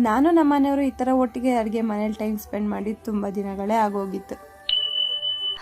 ನಾನು ನಮ್ಮನೆಯವರು ಈ ತರ ಒಟ್ಟಿಗೆ ಅಡುಗೆ ಮನೇಲಿ ಟೈಮ್ ಸ್ಪೆಂಡ್ ಮಾಡಿ ತುಂಬಾ ದಿನಗಳೇ ಆಗೋಗಿತ್ತು.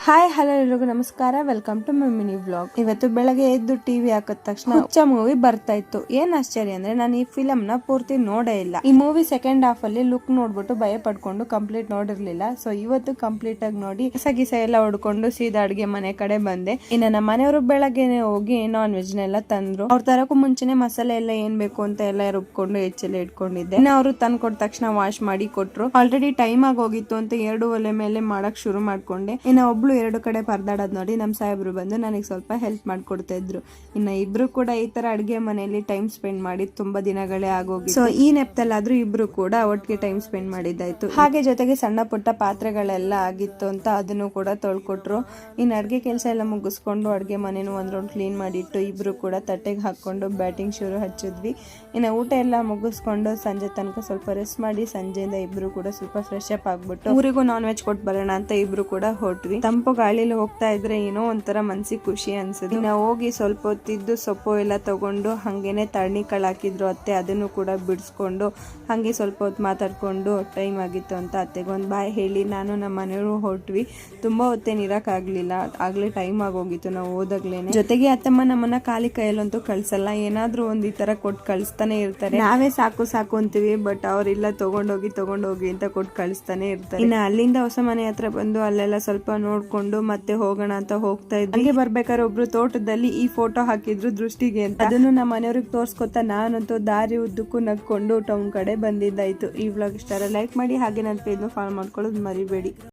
ಹಾಯ್ ಹಲೋ ಎಲ್ರಿಗೂ ನಮಸ್ಕಾರ, welcome to my mini vlog. ಇವತ್ತು ಬೆಳಗ್ಗೆ ಎದ್ದು ಟಿವಿ ಹಾಕಿದ ತಕ್ಷಣ ಹುಚ್ಚ ಮೂವಿ ಬರ್ತಾ ಇತ್ತು. ಏನ್ ಆಶ್ಚರ್ಯ ಅಂದ್ರೆ ನಾನು ಈ ಫಿಲಮ್ ನ ಪೂರ್ತಿ ನೋಡೇ ಇಲ್ಲ. ಈ ಮೂವಿ ಸೆಕೆಂಡ್ ಹಾಫ್ ಅಲ್ಲಿ ಲುಕ್ ನೋಡ್ಬಿಟ್ಟು ಭಯ ಪಡ್ಕೊಂಡು ಕಂಪ್ಲೀಟ್ ನೋಡಿರ್ಲಿಲ್ಲ. ಸೊ ಇವತ್ತು ಕಂಪ್ಲೀಟ್ ಆಗಿ ನೋಡಿ ಗಿಸ ಎಲ್ಲ ಹೊಡ್ಕೊಂಡು ಸೀದಾ ಅಡ್ಗೆ ಮನೆ ಕಡೆ ಬಂದೆ. ಇನ್ನ ನಮ್ಮ ಮನೆಯವರು ಬೆಳಗ್ಗೆನೆ ಹೋಗಿ ನಾನ್ ವೆಜ್ ನೆಲ್ಲ ತಂದ್ರು. ಅವ್ರ ತರಕ್ಕೂ ಮುಂಚೆನೆ ಮಸಾಲೆ ಎಲ್ಲ ಏನ್ ಬೇಕು ಅಂತ ಎಲ್ಲ ರುಬ್ಕೊಂಡು ಹೆಚ್ಚೆಲ್ಲ ಇಟ್ಕೊಂಡಿದ್ದೆ. ಇನ್ನ ಅವರು ತಂದು ಕೊಟ್ಟ ತಕ್ಷಣ ವಾಶ್ ಮಾಡಿ ಕೊಟ್ರು. ಆಲ್ರೆಡಿ ಟೈಮ್ ಆಗಿ ಹೋಗಿತ್ತು ಅಂತ 2 ಒಲೆ ಮೇಲೆ ಮಾಡಕ್ ಶುರು ಮಾಡ್ಕೊಂಡೆ. ಇನ್ನ ಒಬ್ಳು 2 ಕಡೆ ಪರದಾಡೋದ್ ನೋಡಿ ನಮ್ ಸಾಹೇಬ್ರು ಬಂದು ನನಗೆ ಸ್ವಲ್ಪ ಹೆಲ್ಪ್ ಮಾಡ್ಕೊಡ್ತಾ ಇದ್ರು. ಇನ್ನ ಇಬ್ರು ಕೂಡ ಈ ತರ ಅಡ್ಗೆ ಮನೆಯಲ್ಲಿ ಟೈಮ್ ಸ್ಪೆಂಡ್ ಮಾಡಿ ತುಂಬಾ ದಿನಗಳೇ ಆಗೋಗಿ. ಸೊ ಈ ನೆಪದಲ್ಲಾದ್ರೂ ಇಬ್ರು ಕೂಡ ಒಟ್ಟಿಗೆ ಟೈಮ್ ಸ್ಪೆಂಡ್ ಮಾಡಿದ್ದಾಯ್ತು. ಹಾಗೆ ಜೊತೆಗೆ ಸಣ್ಣ ಪುಟ್ಟ ಪಾತ್ರೆಗಳೆಲ್ಲ ಆಗಿತ್ತು ಅಂತ ಅದನ್ನು ಕೂಡ ತೊಳ್ಕೊಟ್ರು. ಇನ್ನು ಅಡ್ಗೆ ಕೆಲಸ ಎಲ್ಲ ಮುಗಿಸ್ಕೊಂಡು ಅಡ್ಗೆ ಮನೇನು ಒಂದ್ ರೌಂಡ್ ಕ್ಲೀನ್ ಮಾಡಿಟ್ಟು ಇಬ್ರು ಕೂಡ ತಟ್ಟೆಗೆ ಹಾಕೊಂಡು ಬ್ಯಾಟಿಂಗ್ ಶುರು ಹಚ್ಚಿದ್ವಿ. ಇನ್ನು ಊಟ ಎಲ್ಲ ಮುಗಿಸ್ಕೊಂಡು ಸಂಜೆ ತನಕ ಸ್ವಲ್ಪ ರೆಸ್ಟ್ ಮಾಡಿ ಸಂಜೆಯಿಂದ ಇಬ್ರು ಕೂಡ ಸ್ವಲ್ಪ ಫ್ರೆಶ್ ಅಪ್ ಆಗ್ಬಿಟ್ಟು ಊರಿಗೂ ನಾನ್ ವೆಜ್ ಕೊಟ್ಟು ಬರೋಣ ಅಂತ ಇಬ್ರು ಕೂಡ ಹೊರಟ್ವಿ. ತಂಪು ಗಾಳಿಲಿ ಹೋಗ್ತಾ ಇದ್ರೆ ಏನೋ ಒಂಥರ ಮನ್ಸಿಗೆ ಖುಷಿ ಅನ್ಸುತ್ತೆ. ನಾವು ಹೋಗಿ ಸ್ವಲ್ಪ ಹೊತ್ತಿದ್ದು ಸೊಪ್ಪು ಎಲ್ಲ ತಗೊಂಡು ಹಂಗೇನೆ ತಣ್ಣಿ ಕಾಳು ಹಾಕಿದ್ರು ಅತ್ತೆ, ಅದನ್ನು ಕೂಡ ಬಿಡಿಸ್ಕೊಂಡು ಹಂಗೆ ಸ್ವಲ್ಪ ಹೊತ್ತು ಮಾತಾಡ್ಕೊಂಡು ಟೈಮ್ ಆಗಿತ್ತು ಅಂತ ಅತ್ತೆಗೊಂದು ಬಾಯ್ ಹೇಳಿ ನಾನು ನಮ್ಮ ಮನೆಯವರು ಹೊರಟ್ವಿ. ತುಂಬಾ ಹೊತ್ತೇನು ಇರಕ್ಕಾಗ್ಲಿಲ್ಲ, ಆಗ್ಲೇ ಟೈಮ್ ಆಗೋಗಿತ್ತು ನಾವು ಹೋದಾಗ್ಲೇನೆ. ಜೊತೆಗೆ ಅತ್ತಮ್ಮ ನಮ್ಮನ್ನ ಖಾಲಿ ಕೈಯಲ್ಲಂತೂ ಕಳ್ಸಲ್ಲ, ಏನಾದ್ರೂ ಒಂದ್ ಈ ತರ ಕೊಟ್ಟು ಕಳಿಸ್ತಾನೆ ಇರ್ತಾರೆ. ನಾವೇ ಸಾಕು ಅಂತೀವಿ, ಬಟ್ ಅವ್ರಿಲ್ಲ ತಗೊಂಡೋಗಿ ಅಂತ ಕೊಟ್ಟು ಕಳಿಸ್ತಾನೆ ಇರ್ತಾರೆ. ಇನ್ನು ಅಲ್ಲಿಂದ ಹೊಸ ಮನೆ ಹತ್ರ ಬಂದು ಅಲ್ಲೆಲ್ಲ ಸ್ವಲ್ಪ ನೋಡ್ಕೊಂಡು ಮತ್ತೆ ಹೋಗೋಣ ಅಂತ ಹೋಗ್ತಾ ಇದ್ವಿ. ಹಂಗೆ ಬರ್ಬೇಕಾದ್ರೆ ಒಬ್ರು ತೋಟದಲ್ಲಿ ಈ ಫೋಟೋ ಹಾಕಿದ್ರು ದೃಷ್ಟಿಗೆ ಅಂತ. ಅದನ್ನು ನಮ್ಮ ಮನೆಯವ್ರಿಗೆ ತೋರ್ಸ್ಕೊತಾ ನಾನಂತೂ ದಾರಿ ಉದ್ದಕ್ಕೂ ನಗ್ಕೊಂಡು ಟೌನ್ ಕಡೆ ಬಂದಿದ್ದಾಯ್ತು. ಈ ವ್ಲಾಗ್ ಇಷ್ಟ ಲೈಕ್ ಮಾಡಿ, ಹಾಗೆ ನನ್ನ ಪೇಜ್ನ ಫಾಲೋ ಮಾಡ್ಕೊಳ್ಳೋದು ಮರಿಬೇಡಿ.